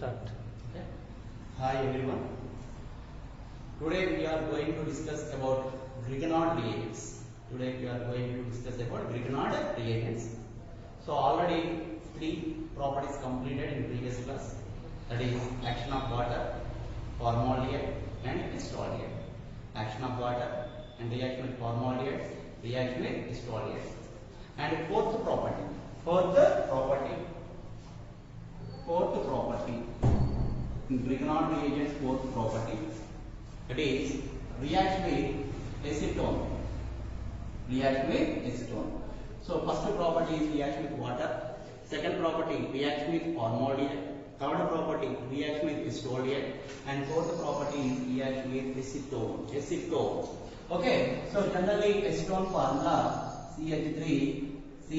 Start. Okay. Hi everyone. Today we are going to discuss about Grignard reagents. So already three properties completed in previous class. That is action of water, formaldehyde and estradiol. Action of water and reaction with formaldehyde, reaction with estradiol. And fourth property in Grignard reagents, fourth property, that is reaction with acetone. So first property is reaction with water, second property reaction with formaldehyde, third property reaction with estradiol, and fourth property is reaction with acetone. Okay, so generally acetone formula CH3 C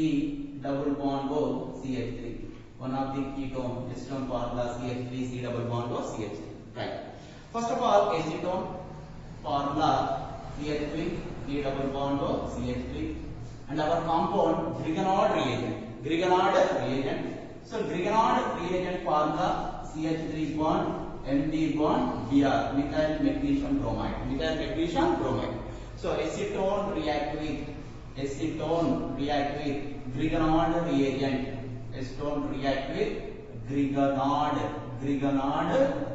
double bond O CH3. One of the ketone acetone formula CH3 C double bond O CH3. Right. First of all, acetone formula CH3 C double bond O CH3, and our compound Grignard reagent. So Grignard reagent formula CH3 bond Md bond Br, methyl magnesium bromide. So acetone react with Grignard reagent. Grignard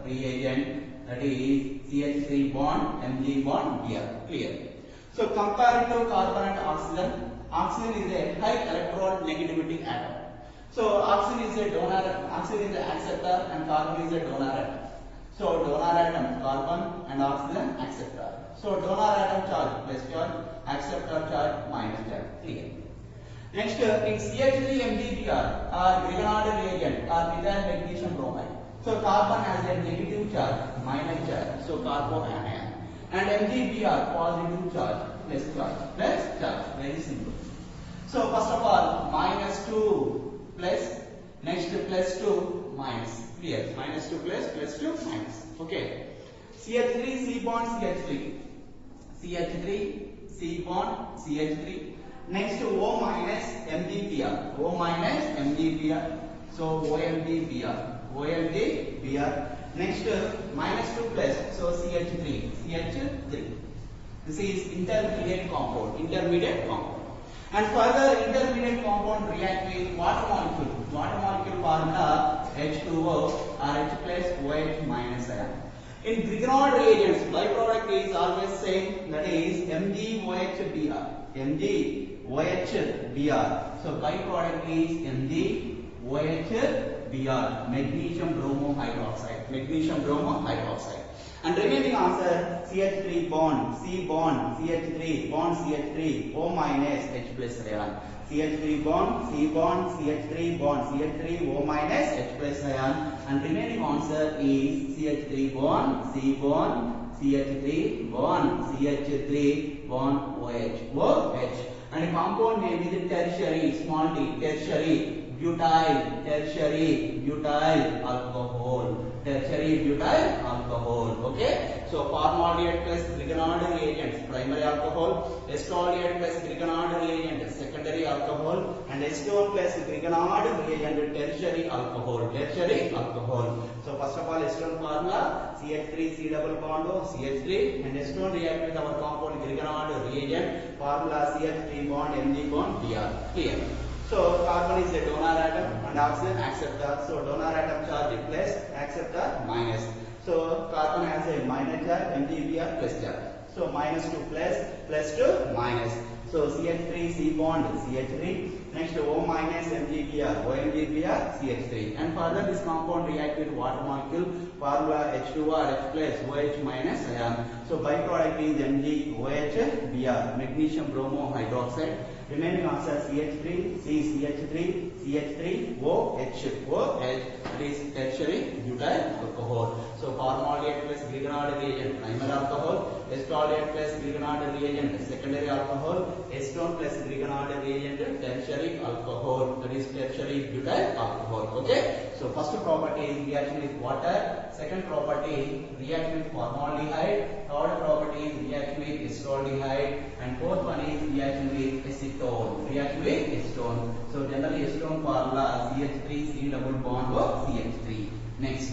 reagent, that is CH3 bond Mg bond Br. Clear. So compared to carbon and oxygen is a high electron negativity atom. So oxygen is a donor, oxygen is an acceptor, and carbon is a donor atom. So donor atom carbon and oxygen acceptor. So donor atom charge plus charge, acceptor charge minus charge. Clear. Next, in CH3MgBr or Grignard reagent or methyl magnesium bromide. So carbon has a negative charge, minus charge, so carbanion. And MgBr positive charge, plus charge. Very simple. So first of all, -2 plus, next +2 minus. Clear? -2 plus, +2 minus. Okay. CH3 C bond C bond CH3. Next O minus MgBr. So OMdBr. Next -2 plus, so CH3. This is intermediate compound. And further intermediate compound react with water molecule formula H2O or H plus OH minus ion. In Grignard reagents, byproduct is always same, that is MgOHBr. So byproduct is MgOHBr, magnesium bromohydroxide. And remaining answer CH3 bond, C bond, CH3 bond, CH3, O minus H plus ion. CH3 bond, C bond, CH3 bond, CH3, O minus H plus ion. And remaining answer is CH3 bond, C bond, CH3 bond, CH3 bond, OH. And the compound name is tertiary, small t, tertiary butyl alcohol. Okay. So formaldehyde plus Grignard reagents, primary alcohol. Estradiol plus Grignard reagent, secondary alcohol. And acetone plus Grignard reagent, tertiary alcohol. So first of all, acetone formula CH3 C double bond O CH3, and acetone react with our compound Grignard reagent formula CH3 bond Mg bond Br. Clear. So carbon is a donor atom and oxygen acceptor. So donor atom charge plus, acceptor minus. So carbon has a minus charge, MgBr plus charge. So -2 plus, +2 minus. So CH3 C bond CH3. Next O minus MgBr, OMgBr CH3. And further this compound react with water molecule formula H2O H plus OH minus ion. So byproduct is MgOHBr, magnesium bromohydroxide. Remaining answer CH3 OH. That is tertiary butyl alcohol. So formaldehyde plus Grignard reagent, primary alcohol. Estradiol plus Grignard reagent, secondary alcohol. Acetone plus Grignard reagent, tertiary alcohol. That is tertiary butyl alcohol. Okay. So first property is reaction with water. Second property reaction with formaldehyde. Third property is reaction with estradiol. And fourth one is reaction with acetone. So generally acetone formula CH3 C double bond O CH3. Next.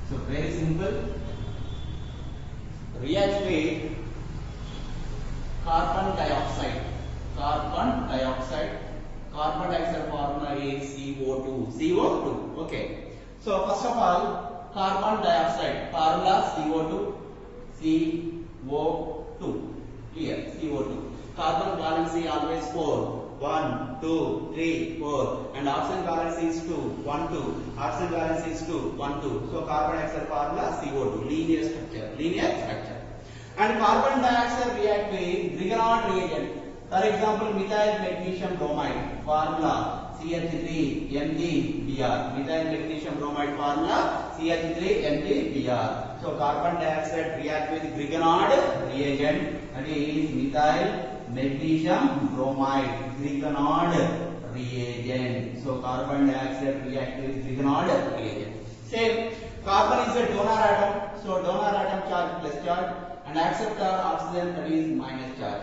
So very simple. Reacts with carbon dioxide. Carbon dioxide formula is CO2. CO2. Okay. So first of all, carbon dioxide formula CO2. CO2. Here CO2. Carbon valency always 4. 1, 2, 3, 4. And oxygen valency is 2. 1, 2. Oxygen valency is 2. 1, 2. So carbon dioxide formula CO2. Linear structure. And carbon dioxide react with Grignard reagent. For example, methyl magnesium bromide formula CH3MgBr. Methyl magnesium bromide formula CH3MgBr. So carbon dioxide react with Grignard reagent, that is methyl magnesium bromide. Grignard reagent. So carbon dioxide react with Grignard reagent. Same, carbon is a donor atom. So donor atom charge plus charge, and acceptor oxygen, that is minus charge.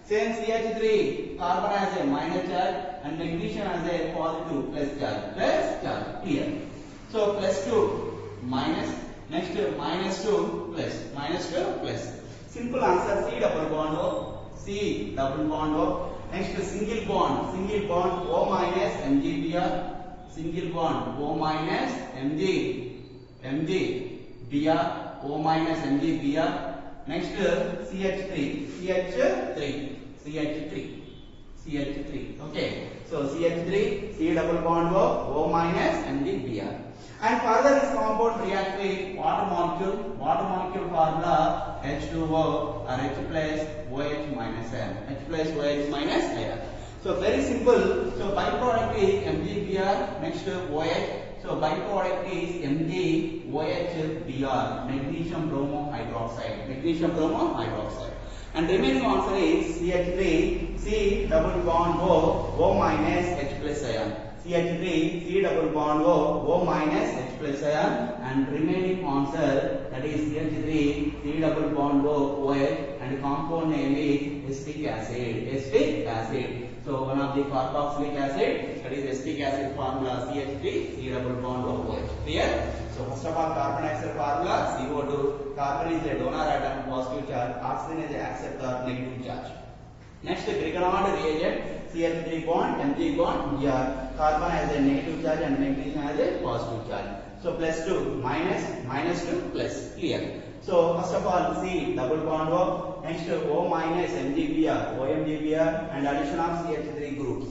Same CH3, carbon has a minus charge and magnesium has a positive plus charge. Clear. So plus 2 minus, next minus 2 plus. Simple answer, C double bond O. Next single bond O minus MgBr. Single bond O minus MgBr. O minus MgBr. Next CH3. Okay. So CH3, C double bond O minus MgBr. And further this compound react with water molecule. Water molecule formula H2O or H plus OH minus N. H plus OH minus N. So very simple. So byproduct is MgBr. Next OH. So byproduct is MgOHBr. Magnesium bromohydroxide. And remaining answer is CH3, C double bond O minus H plus ion. CH3, C double bond O minus H plus ion. And remaining answer, that is CH3, C double bond OH, and compound name is acetic acid. So one of the carboxylic acid, that is acetic acid formula CH3, C double bond OH. Clear? So first of all, carbon dioxide formula CO2. Carbon is a donor atom, positive charge. Oxygen is a acceptor, negative charge. Next, Grignard reagent, CH3 bond, Mg bond, Br. Carbon has a negative charge and magnesium has a positive charge. So plus 2 minus 2 plus. Clear? So first of all, C double bond O. Next O minus MgBr, OMgBr, and addition of CH3 group.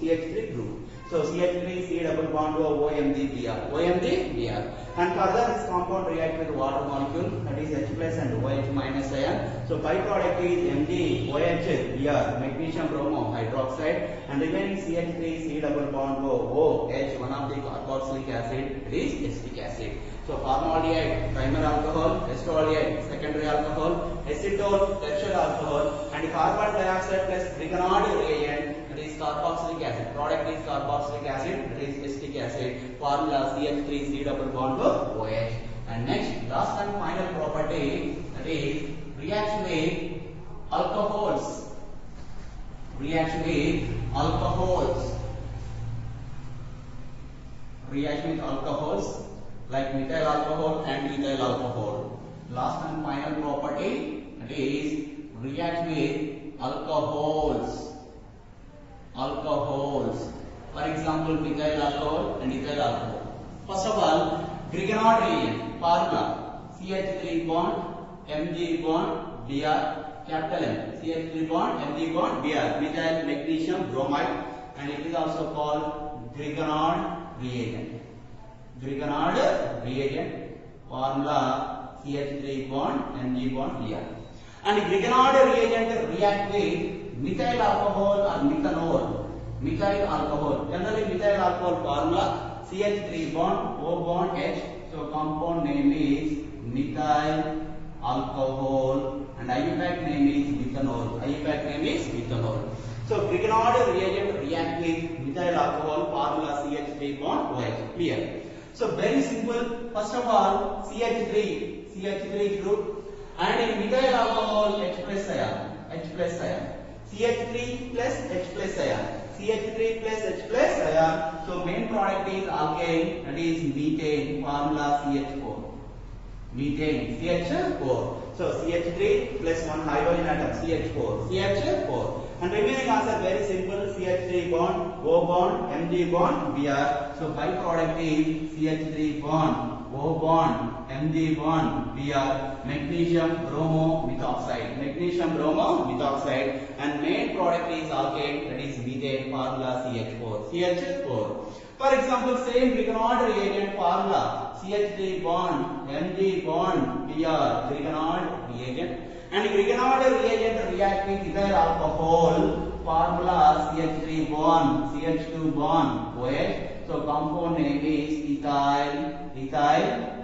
So CH3, C double bond O, OMgBr. And further this compound react with water molecule, that is H plus and OH minus ion. So byproduct is MgOHBr, magnesium bromohydroxide, and remaining CH3, C double bond O, OH, one of the carboxylic acid, it is acetic acid. So formaldehyde, primary alcohol, acetaldehyde, secondary alcohol, acetone, tertiary alcohol, and carbon dioxide plus Grignard reagent, that is carboxylic acid. Product is carboxylic acid, that is acetic acid. Formula CH3, C double bond OH. And next, last and final property, that is reaction with alcohols. Reaction with alcohols like methyl alcohol and ethyl alcohol. Last and final property, that is react with alcohols. For example, methyl alcohol and ethyl alcohol. First of all, Grignard reagent formula CH3 bond Mg bond Br, capital M. CH3 bond Mg bond Br, methyl magnesium bromide, and it is also called Grignard reagent. Formula CH3 bond Mg bond Br. And Grignard reagent react with methyl alcohol or methanol. Generally methyl alcohol formula CH3 bond O bond H. So compound name is methyl alcohol, and IUPAC name is methanol. So Grignard reagent react with methyl alcohol formula CH3 bond OH. Clear? So very simple. First of all, CH3 group, and in methyl alcohol H plus ion. CH3 plus H plus ion. So main product is alkane, that is methane, formula CH4. Methane, CH4. So CH3 plus one hydrogen atom, CH4, CH4. And remaining answer very simple, CH3 bond, O bond, Mg bond, Br. So byproduct is CH3 bond, O bond, Mg bond, Br, magnesium bromo methoxide, magnesium bromo methoxide, and main product is alkane, that is methane, formula CH4, CH4. For example, same Grignard reagent formula, CH3 bond, Mg bond, Br, Grignard reagent, and Grignard reagent react with ethyl alcohol, formula CH3 bond, CH2 bond, OH. So compound name is ethyl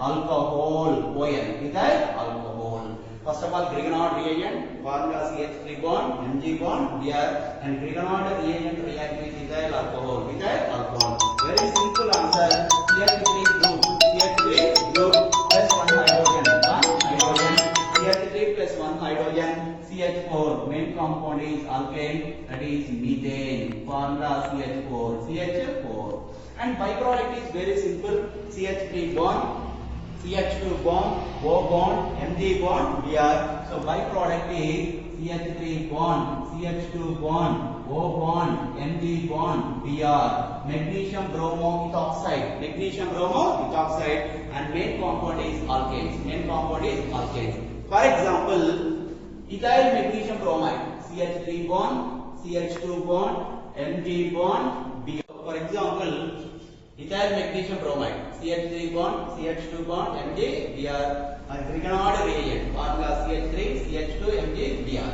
alcohol, OH, ethyl alcohol. First of all, Grignard reagent, formula CH3 bond, Mg bond, Br, and Grignard reagent react with ethyl alcohol, Very simple answer. CH3 group, CH3 group plus one hydrogen, CH3 plus one hydrogen, CH4. Main compound is alkane, that is methane, formula CH4, CH4. And byproduct is very simple, CH3 bond, CH2 bond, O bond, Mg bond, Br. So byproduct is CH3 bond, CH2 bond, O bond, Mg bond, Br. Magnesium bromo methoxide, magnesium bromo methoxide, and main compound is alkanes. Main compound is alkanes. For example, ethyl magnesium bromide, CH3 bond, CH2 bond, Mg bond, Br. For example, ethyl magnesium bromide, CH3 bond, CH2 bond, Mg, Br, and Grignard reagent, formula CH3, CH2, Mg, Br,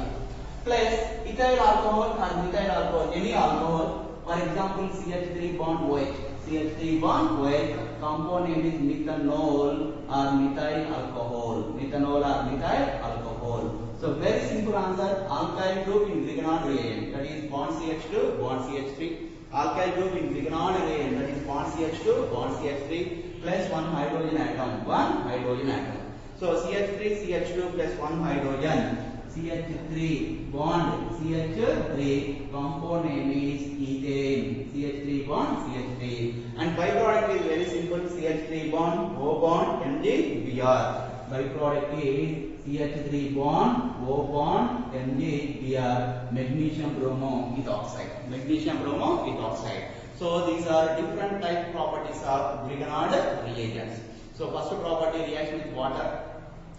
plus ethyl alcohol or methyl alcohol, any alcohol. For example, CH3 bond OH, CH3 bond OH, compound name is methanol or methyl alcohol, methanol or methyl alcohol. So very simple answer, alkyl group in Grignard reagent, that is bond CH2, bond CH3. Alkyl group in Grignard reagent, that is bond CH2, bond CH3 plus one hydrogen atom, one hydrogen atom. So CH3, CH2 plus one hydrogen, CH3 bond CH3, compound name is ethane, CH3 bond CH3, and byproduct is very simple, CH3 bond, O bond, Mg, Br. Byproduct is CH3 bond, O bond, Mg, Br, magnesium bromo methoxide, magnesium bromo methoxide. So these are different type properties of Grignard reagents. So first property, reaction with water.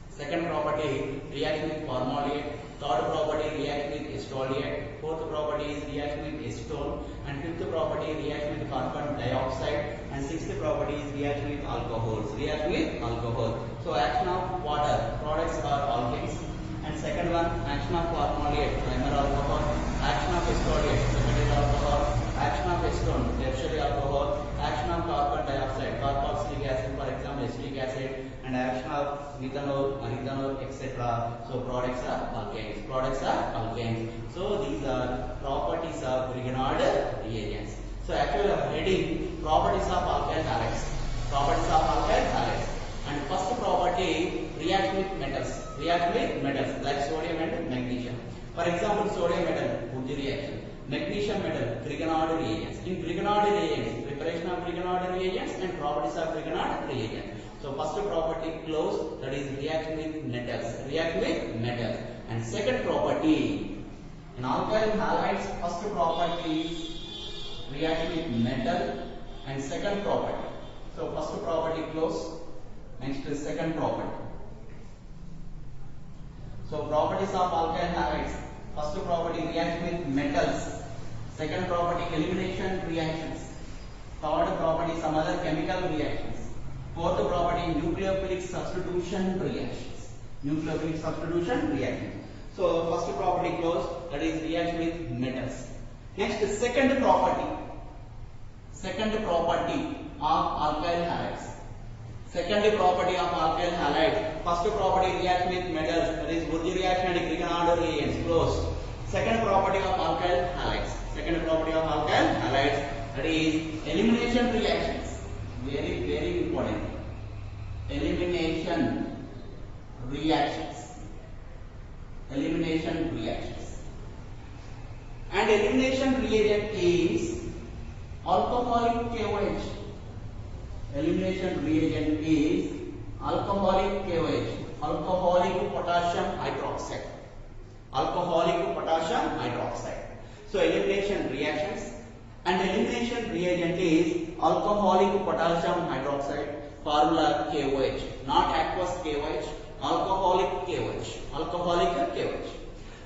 Second property, reaction with formaldehyde. Third property, reaction with acetaldehyd. Fourth property is reaction with acetone. And fifth property, reaction with carbon dioxide. And sixth property is reaction with alcohols. Reaction with alcohol. So action of water, products are alkanes. And second one, action of formaldehyde, primer alcohol. Action of acetaldehyd, secondary alcohol. Action of acetone, tertiary alcohol. Action of carbon dioxide, carboxylic acid, for example, acetic acid. And action of methanol, ethanol, etc. So products are alkanes. Products are alkanes. So these are properties of Grignard reagents. So actually I'm reading properties of alkyl halides. Properties of alkyl halides. And first property, reaction with metals. Reaction with metals like sodium and magnesium. For example, sodium metal, Wood reaction. Magnesium metal, Grignard reagents. In Grignard reagents, preparation of Grignard reagents and properties of Grignard reagents. So first property, close, that is reaction with metals. React with metals. And second property, in alkyl halides, first property is react with metal, and second property. So first property, close. Next is second property. So properties of alkyl halides. First property, react with metals. Second property, elimination reactions. Third property, some other chemical reactions. Fourth property, nucleophilic substitution reactions. Nucleophilic substitution reactions. So first property, close, that is react with metals. Next, second property. Second property of alkyl halides. Second property of alkyl halide. First property, react with metals, that is Wood reaction and Grignard reagents, close. Second property of alkyl halides. Second property of alkyl halides, that is elimination reactions. Very, very important. Elimination reactions. Elimination reactions. And elimination reagent is alcoholic KOH. Elimination reagent is alcoholic KOH, alcoholic potassium hydroxide. Alcoholic potassium hydroxide. So elimination reactions and elimination reagent is alcoholic potassium hydroxide, formula KOH, not aqueous KOH, alcoholic KOH, alcoholic KOH.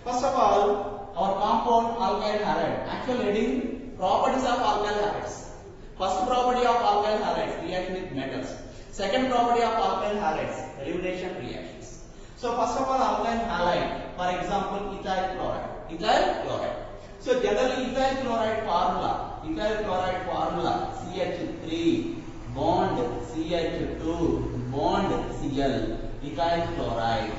First of all, our compound alkyl halide. Actually, reading properties of alkyl halides. First property of alkyl halides, reaction with metals. Second property of alkyl halides, elimination reactions. So first of all, alkyl halide, for example, ethyl chloride. Ethyl chloride. So generally ethyl chloride formula CH3 bond CH2 bond Cl. Ethyl chloride,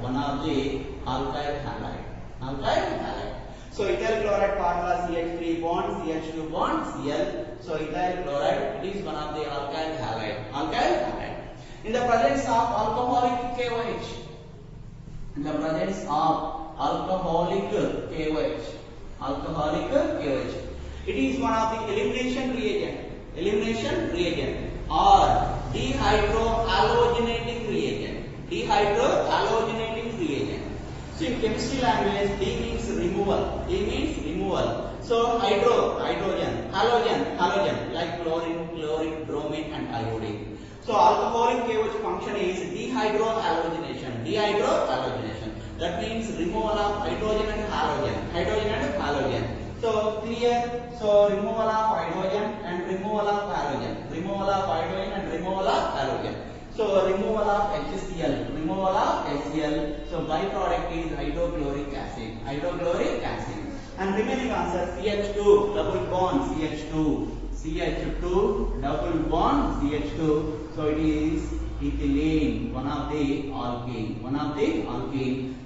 one of the alkyl halide. Alkyl halide. So ethyl chloride formula CH3 bond CH2 bond Cl. So ethyl chloride, it is one of the alkyl halide. Alkyl halide. In the presence of alcoholic KOH. In the presence of alcoholic KOH. Alcoholic KOH. It is one of the elimination reagent. Elimination reagent or dehydrohalogenating reagent. Dehydrohalogenating reagent. So in chemistry language, D means removal. D means removal. So hydrogen, halogen like chlorine, bromine and iodine. So alcoholic KOH function is dehydrohalogenation. Dehydrohalogenation. That means removal of hydrogen and halogen. So clear. So removal of hydrogen and removal of halogen. Removal of hydrogen and removal of halogen. So removal of HCl. Removal of HCl. So byproduct is hydrochloric acid. Hydrochloric acid. And remaining answer CH2 double bond CH2. CH2 double bond CH2. So it is ethylene, one of the alkene.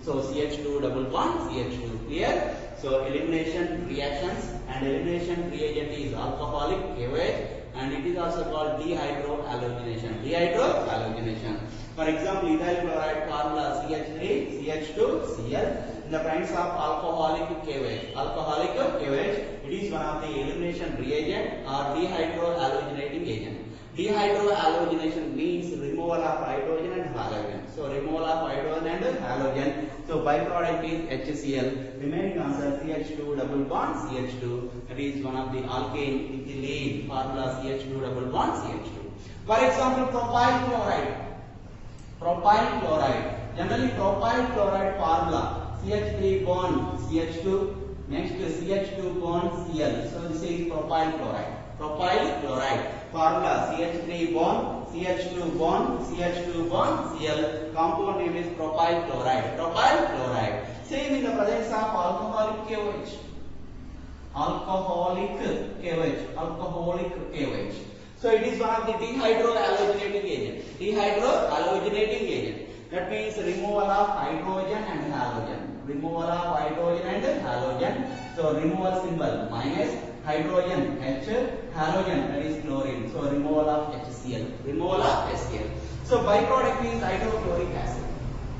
So CH2 double bond CH2. Clear? So elimination reactions and elimination reagent is alcoholic KOH and it is also called dehydrohalogenation. Dehydrohalogenation. For example, ethyl chloride formula CH3 CH2 Cl. In the presence of alcoholic KOH. Alcoholic KOH, it is one of the elimination reagent or dehydrohalogenating agent. Dehydrohalogenation means removal of hydrogen and halogen. So removal of hydrogen and halogen. So byproduct is HCl. Remaining answer CH2 double bond CH2. That is one of the alkane ethylene formula CH2 double bond CH2. For example, propyl chloride. Propyl chloride. Generally propyl chloride formula CH3 bond CH2. Next CH2 bond Cl. So this is propyl chloride. Propyl chloride. Formula CH3 bond, CH2 bond, CH2 bond, Cl. Compound name is propyl chloride. Propyl chloride. Same in the presence of alcoholic KOH. Alcoholic KOH. So it is one of the dehydrohalogenating agent. Dehydrohalogenating agent. That means removal of hydrogen and halogen. Removal of hydrogen and halogen. So removal symbol minus. Hydrogen H, halogen that is chlorine. So removal of HCl. Removal of HCl. So byproduct is hydrochloric acid.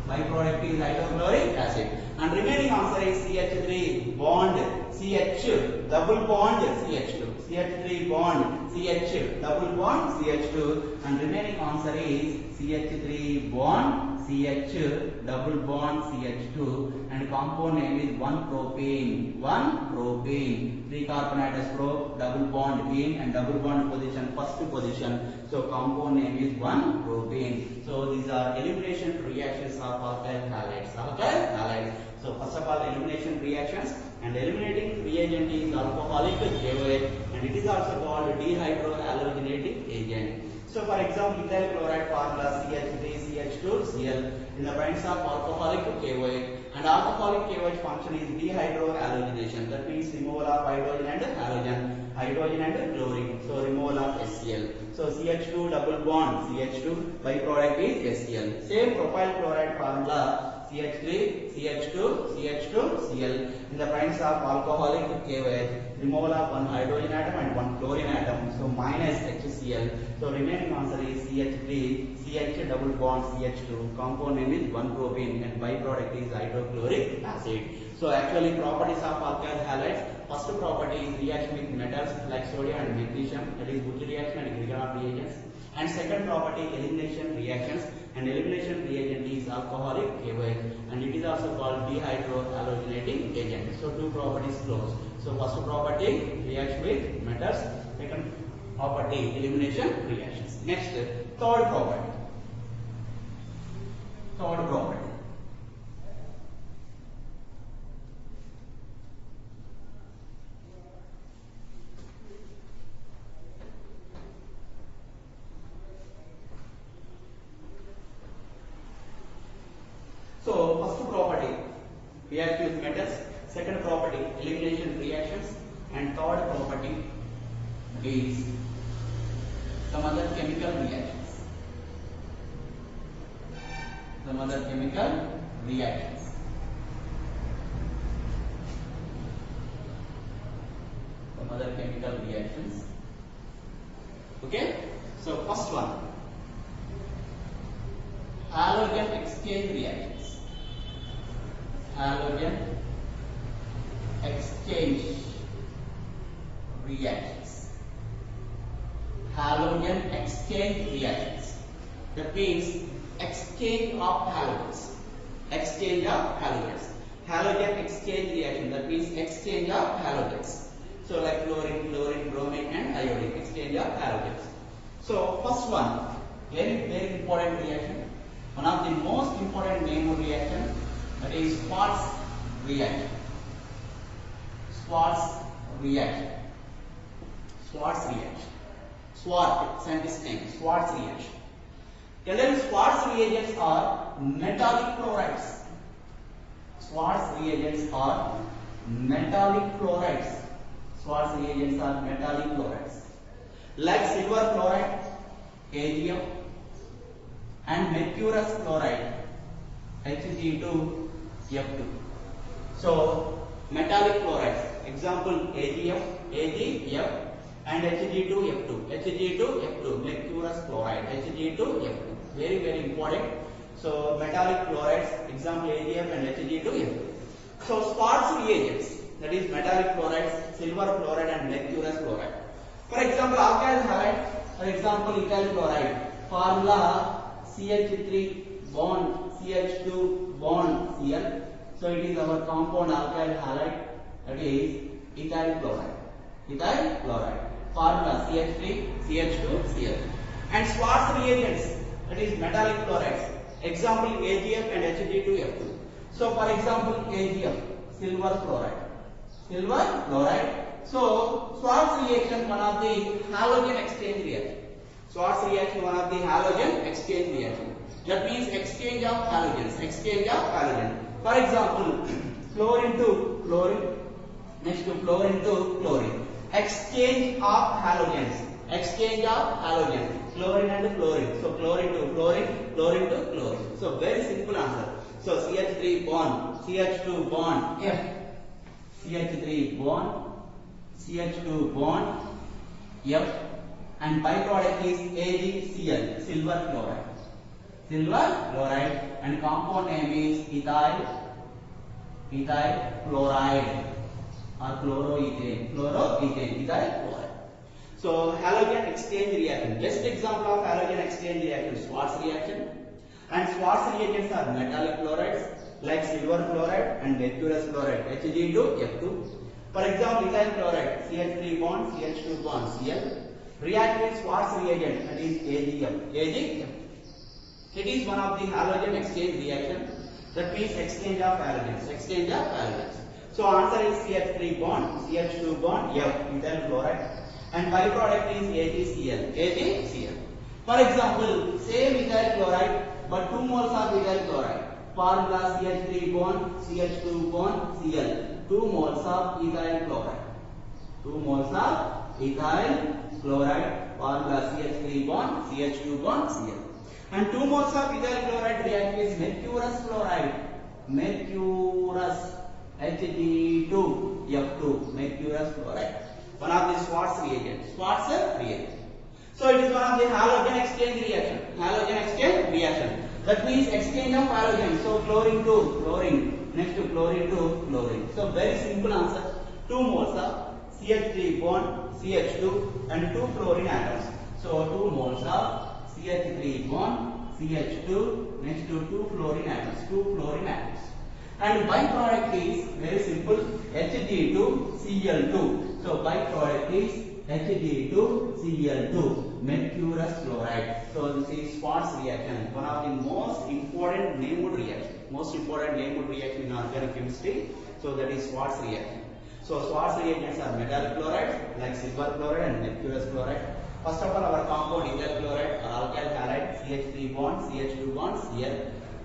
Byproduct is hydrochloric acid. And remaining answer is CH3 bond CH double bond CH2. CH3 bond CH double bond CH2. And remaining answer is CH3 bond CH double bond CH2 and compound name is 1-propane. 1-propane. 3 carbonatous pro double bond in and double bond position first position. So compound name is 1-propane. So these are elimination reactions of alkyl halides. Alkyl halides. So first of all, elimination reactions and eliminating reagent is alcoholic KOH and it is also called dehydrohalogenating agent. So for example, ethyl chloride formula CH3 CH2 Cl. In the presence of alcoholic KOH and alcoholic KOH function is dehydrohalogenation. That means removal of hydrogen and halogen and chlorine. So removal of HCl. So CH2 double bond CH2 byproduct is HCl. Same propyl chloride formula CH3 CH2 Cl. In the presence of alcoholic KOH, removal of one hydrogen atom and one chlorine atom. So minus HCl. So remaining answer is CH3 CH double bond CH2. Compound name is 1-propane and byproduct is hydrochloric acid. So actually properties of alkyl halides. First property is reaction with metals like sodium and magnesium, that is Buch reaction and Grignard reagents. And second property, elimination reactions, and elimination reagent is alcoholic KOH, and it is also called dehydrohalogenating agent. So two properties close. So first property, reaction with metals. Second property, elimination reactions. Next, third property. Third property. So first property, react with metals. Second property, elimination reactions, and third property is some other chemical reactions. Some other chemical reactions. Some other chemical reactions. Okay. So first one, halogen exchange reactions. Halogen exchange reactions. Halogen exchange reactions. That means exchange of halogens. Exchange of halogens. Halogen exchange reaction. That means exchange of halogens. So like chlorine, bromine, and iodine. Exchange of halogens. So first one, very important reaction. One of the most important name reaction, that is Schwarz reaction. Schwarz reaction. Schwarz reaction. Schwarz, scientist name, Schwarz reaction. Generally, Schwarz reagents are metallic chlorides. Schwarz reagents are metallic chlorides. Schwarz reagents are metallic chlorides. Like silver chloride, AgF, and mercurous chloride, Hg2F2. So metallic chlorides, example AgF, and Hg2F2, mercurous chloride, Hg2F2. Very important. So metallic chlorides, example AgF and Hg2F2. So Schwarz reagents, that is metallic chlorides, silver chloride and mercurous chloride. For example, alkyl halide, for example ethyl chloride, formula CH3 bond CH2 bond Cl. So it is our compound alkyl halide, that is ethyl chloride. Ethyl chloride. Formula CH3 CH2 Cl. And Schwarz reagents, that is metallic chlorides. Example AgF and Hg2F2. So for example AgF, silver chloride. Silver chloride. So Schwarz reaction, one of the halogen exchange reaction. Schwarz reaction, one of the halogen exchange reaction. That means exchange of halogens. Exchange of halogen. For example, chlorine to chlorine. Next to chlorine to chlorine. Exchange of halogens. Exchange of halogens. Chlorine and chlorine. So chlorine to chlorine, chlorine to chlorine. So very simple answer. So CH3 bond, CH2 bond, F. CH3 bond, CH2 bond, F, and byproduct is AgCl, silver chloride. Silver chloride, and compound name is ethyl chloride or chloroethane, ethyl chloride. So halogen exchange reaction. Best example of halogen exchange reaction, Schwarz reaction. And Schwarz reagents are metallic chlorides like silver chloride and mercurous chloride, Hg2F2. For example, ethyl chloride, CH3 bond, CH2 bond, Cl. React with Schwarz reagent, that is AgF. It is one of the halogen exchange reaction. That means exchange of halogens. So answer is CH3 bond, CH2 bond, F, ethyl chloride. And byproduct is AgCl. For example, same ethyl chloride, but 2 moles of ethyl chloride. Formula CH3 bond, CH2 bond, Cl. 2 moles of ethyl chloride. 2 moles of ethyl chloride. Formula CH3 bond, CH2 bond, Cl. And 2 moles of ethyl chloride react with mercurous chloride. Mercurous, Hg2F2, mercurous chloride. One of the Schwarz reagent. So it is one of the halogen exchange reaction. That means exchange of halogen. So chlorine to chlorine, next to chlorine to chlorine. So very simple answer. 2 moles of CH3 bond CH2 and 2 fluorine atoms. So 2 moles of CH3 bond CH2 next to 2 fluorine atoms. 2 fluorine atoms. And byproduct is very simple, Hg2Cl2. So byproduct is Hg2Cl2, mercurous chloride. So this is Schwarz reaction, one of the most important named reaction in organic chemistry. So that is Schwarz reaction. So Schwarz reagents are metallic chloride like silver chloride and mercurous chloride. First of all, our compound ethyl chloride or alkyl halide, CH3 bond, CH2 bond, Cl.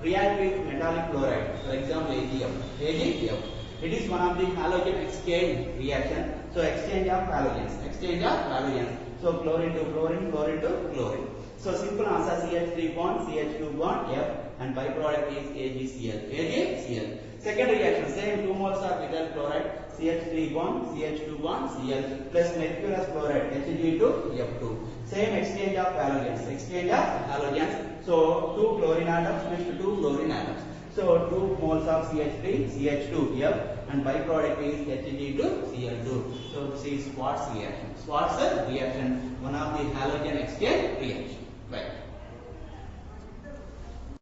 React with metallic chloride, for example AgF. It is one of the halogen exchange reaction. So exchange of halogens. So chlorine to chlorine, chlorine to chlorine. So simple answer, CH3 bond, CH2 bond, F, and byproduct is AgCl. Second reaction, same 2 moles of ethyl chloride, CH3 bond, CH2 bond, Cl, plus mercurous chloride, Hg2F2. Same exchange of halogens. So 2 chlorine atoms next to 2 fluorine atoms. So 2 moles of CH3, CH2F, and byproduct is Hg2Cl2. So this is Schwarz reaction. One of the halogen exchange reaction.